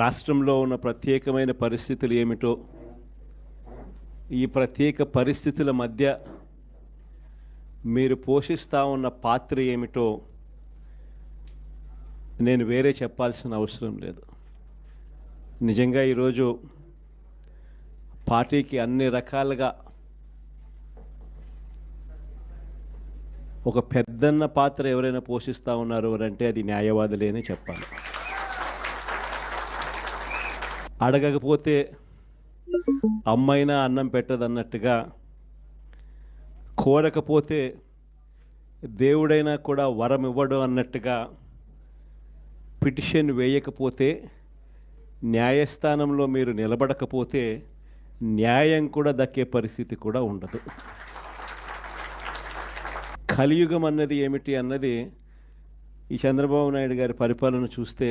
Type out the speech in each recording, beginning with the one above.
రాష్ట్రంలో ఉన్న ప్రత్యేకమైన పరిస్థితులు ఏమిటో, ఈ ప్రత్యేక పరిస్థితుల మధ్య మీరు పోషిస్తూ ఉన్న పాత్ర ఏమిటో నేను వేరే చెప్పాల్సిన అవసరం లేదు. నిజంగా ఈరోజు పార్టీకి అన్ని రకాలుగా ఒక పెద్దన్న పాత్ర ఎవరైనా పోషిస్తూ ఉన్నారు అంటే అది న్యాయవాదులే అని చెప్పాలి. అడగకపోతే అమ్మైనా అన్నం పెట్టదన్నట్టుగా, కోరకపోతే దేవుడైనా కూడా వరం ఇవ్వడు అన్నట్టుగా, పిటిషన్ వేయకపోతే, న్యాయస్థానంలో మీరు నిలబడకపోతే న్యాయం కూడా దక్కే పరిస్థితి కూడా ఉండదు. కలియుగం అన్నది ఏమిటి అన్నది ఈ చంద్రబాబు నాయుడు గారి పరిపాలన చూస్తే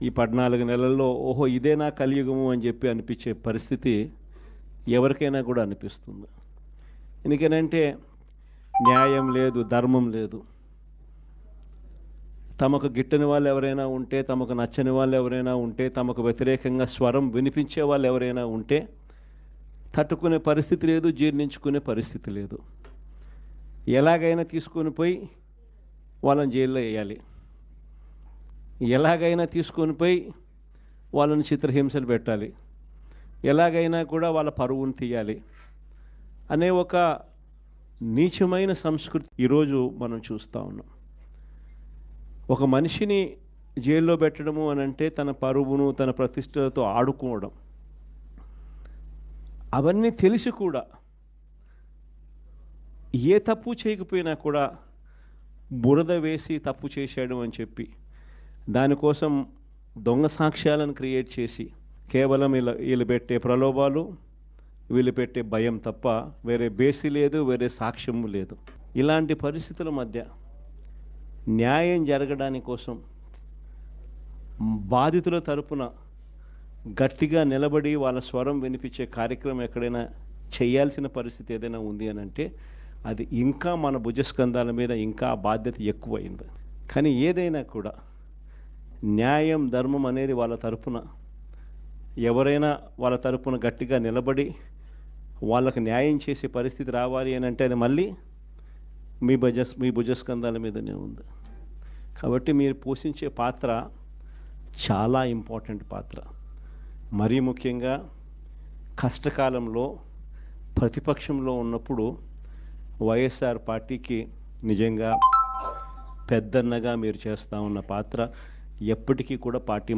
ఈ 14 నెలల్లో ఓహో ఇదేనా కలియుగము అని చెప్పి అనిపించే పరిస్థితి ఎవరికైనా కూడా అనిపిస్తుంది. ఎందుకనంటే న్యాయం లేదు, ధర్మం లేదు. తమకు గిట్టని వాళ్ళు ఎవరైనా ఉంటే, తమకు నచ్చని వాళ్ళు ఎవరైనా ఉంటే, తమకు వ్యతిరేకంగా స్వరం వినిపించే వాళ్ళు ఎవరైనా ఉంటే తట్టుకునే పరిస్థితి లేదు, జీర్ణించుకునే పరిస్థితి లేదు. ఎలాగైనా తీసుకొని పోయి వాళ్ళని జైల్లో వేయాలి, ఎలాగైనా తీసుకొని పోయి వాళ్ళని చిత్రహింసలు పెట్టాలి, ఎలాగైనా కూడా వాళ్ళ పరువును తీయాలి అనే ఒక నీచమైన సంస్కృతి ఈరోజు మనం చూస్తూ ఉన్నాం. ఒక మనిషిని జైల్లో పెట్టడము అని అంటే తన పరువును, తన ప్రతిష్టలతో ఆడుకోవడం. అవన్నీ తెలిసి కూడా ఏ తప్పు చేయకపోయినా కూడా బురద వేసి తప్పు చేశాడు అని చెప్పి దానికోసం దొంగ సాక్ష్యాలను క్రియేట్ చేసి కేవలం వీళ్ళు పెట్టే ప్రలోభాలు, వీళ్ళు పెట్టే భయం తప్ప వేరే బేసి లేదు, వేరే సాక్ష్యము లేదు. ఇలాంటి పరిస్థితుల మధ్య న్యాయం జరగడానికి కోసం బాధితుల తరపున గట్టిగా నిలబడి వాళ్ళ స్వరం వినిపించే కార్యక్రమం ఎక్కడైనా చేయాల్సిన పరిస్థితి ఏదైనా ఉంది అని అంటే అది ఇంకా మన భుజస్కంధాల మీద ఇంకా బాధ్యత ఎక్కువైంది. కానీ ఏదైనా కూడా న్యాయం, ధర్మం అనేది వాళ్ళ తరపున ఎవరైనా వాళ్ళ తరపున గట్టిగా నిలబడి వాళ్ళకు న్యాయం చేసే పరిస్థితి రావాలి అని అంటే అది మళ్ళీ మీ భుజస్కంధాల మీదనే ఉంది. కాబట్టి మీరు పోషించే పాత్ర చాలా ఇంపార్టెంట్ పాత్ర. మరీ ముఖ్యంగా కష్టకాలంలో ప్రతిపక్షంలో ఉన్నప్పుడు వైఎస్ఆర్ పార్టీకి నిజంగా పెద్దన్నగా మీరు చేస్తూ ఉన్న పాత్ర ఎప్పటికీ కూడా పార్టీ